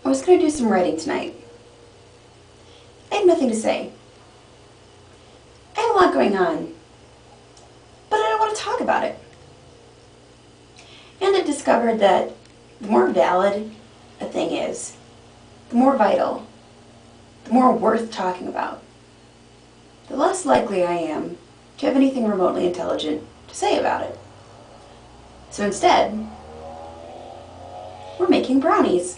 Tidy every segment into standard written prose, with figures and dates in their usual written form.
I was going to do some writing tonight. I had nothing to say. I had a lot going on, but I don't want to talk about it. And I discovered that the more valid a thing is, the more vital, the more worth talking about, the less likely I am to have anything remotely intelligent to say about it. So instead, we're making brownies.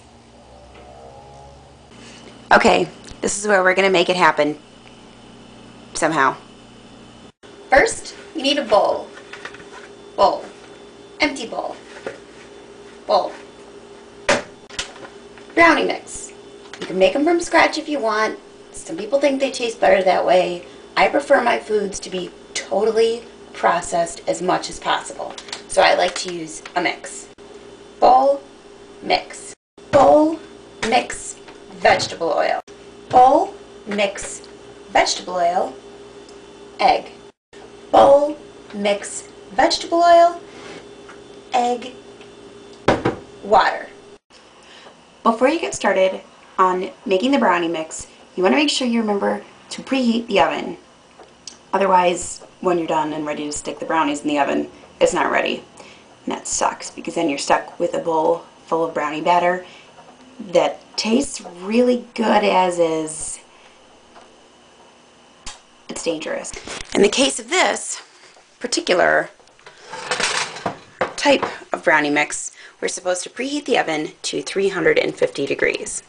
Okay, this is where we're going to make it happen. Somehow. First, you need a bowl. Bowl. Empty bowl. Bowl. Brownie mix. You can make them from scratch if you want. Some people think they taste better that way. I prefer my foods to be totally processed as much as possible. So I like to use a mix. Bowl, mix. Bowl, mix, vegetable oil. Bowl, mix, vegetable oil, egg. Bowl, mix, vegetable oil, egg, water. Before you get started on making the brownie mix, you want to make sure you remember to preheat the oven. Otherwise, when you're done and ready to stick the brownies in the oven, it's not ready. And that sucks, because then you're stuck with a bowl full of brownie batter that tastes really good as is. It's dangerous. In the case of this particular type of brownie mix, we're supposed to preheat the oven to 350 degrees.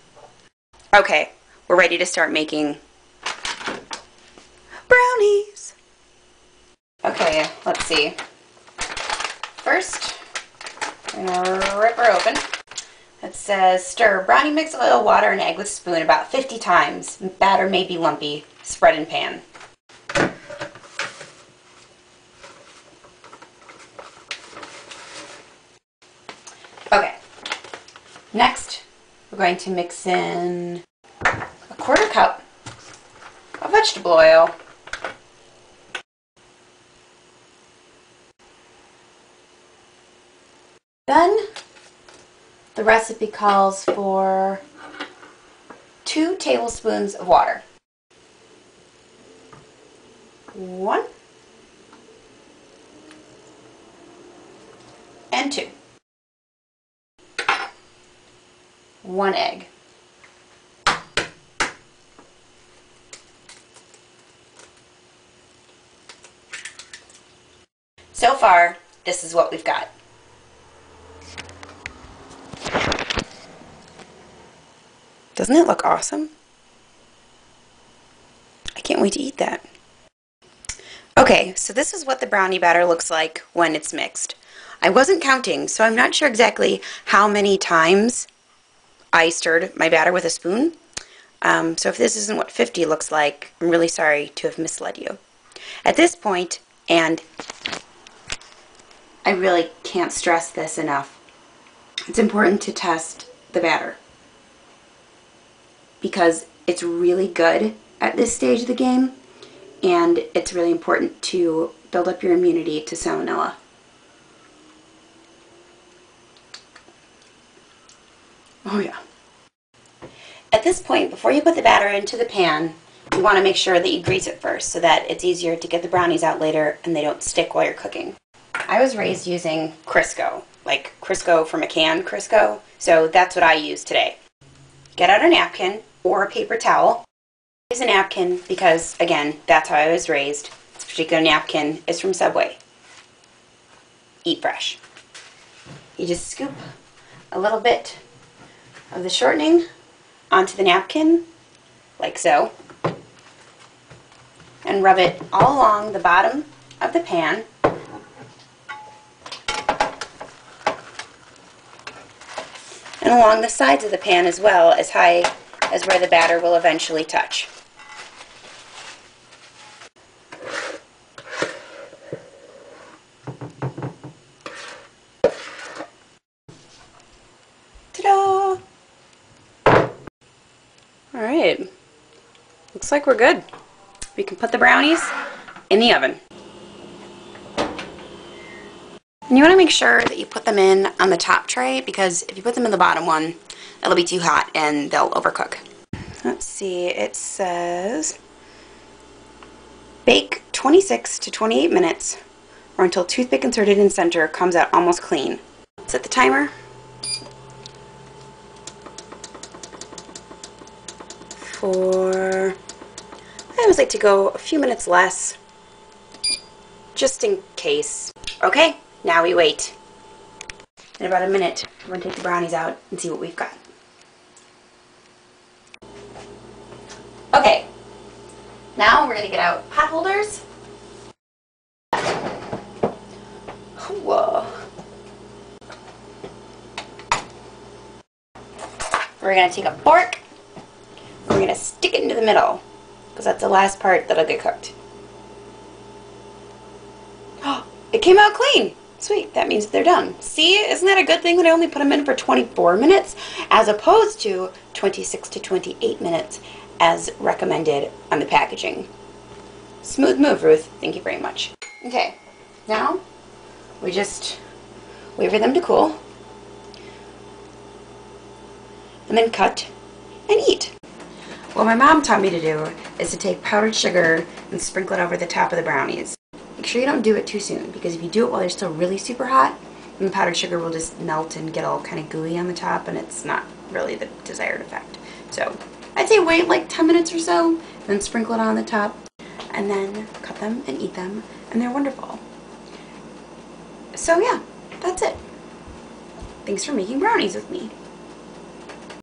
Okay, we're ready to start making brownies. Okay, let's see. First, I'm gonna rip her open. It says stir brownie mix, oil, water, and egg with a spoon about 50 times. Batter may be lumpy. Spread in pan. Okay. Next, we're going to mix in a quarter cup of vegetable oil. Then, the recipe calls for 2 tablespoons of water. 1 and 2. 1 egg. So far, this is what we've got. Doesn't it look awesome? I can't wait to eat that. Okay, so this is what the brownie batter looks like when it's mixed. I wasn't counting, so I'm not sure exactly how many times I stirred my batter with a spoon. So if this isn't what 50 looks like, I'm really sorry to have misled you. At this point, and I really can't stress this enough, it's important to test the batter, because it's really good at this stage of the game, and it's really important to build up your immunity to salmonella. Oh yeah. At this point, before you put the batter into the pan, you want to make sure that you grease it first so that it's easier to get the brownies out later and they don't stick while you're cooking. I was raised using Crisco, like Crisco from a can Crisco, so that's what I use today. Get out a napkin or a paper towel. Use a napkin because, again, that's how I was raised. This particular napkin is from Subway. Eat fresh. You just scoop a little bit of the shortening onto the napkin, like so, and rub it all along the bottom of the pan. And along the sides of the pan as well, as high as where the batter will eventually touch. Ta-da! Alright, looks like we're good. We can put the brownies in the oven. And you want to make sure that you put them in on the top tray, because if you put them in the bottom one, it'll be too hot and they'll overcook. Let's see, it says bake 26 to 28 minutes or until toothpick inserted in center comes out almost clean. Set the timer for, I always like to go a few minutes less, just in case. Okay, now we wait. In about a minute, we're going to take the brownies out and see what we've got. Okay, now we're going to get out pot holders. Whoa. We're going to take a fork, and we're going to stick it into the middle, because that's the last part that'll get cooked. Oh, it came out clean. Sweet, that means they're done. See, isn't that a good thing that I only put them in for 24 minutes as opposed to 26 to 28 minutes as recommended on the packaging? Smooth move, Ruth. Thank you very much. Okay, now we just wait for them to cool and then cut and eat. What my mom taught me to do is to take powdered sugar and sprinkle it over the top of the brownies. Make sure you don't do it too soon, because if you do it while they're still really super hot, then the powdered sugar will just melt and get all kind of gooey on the top, and it's not really the desired effect. So I'd say wait like 10 minutes or so, then sprinkle it on the top, and then cut them and eat them, and they're wonderful. So yeah, that's it. Thanks for making brownies with me.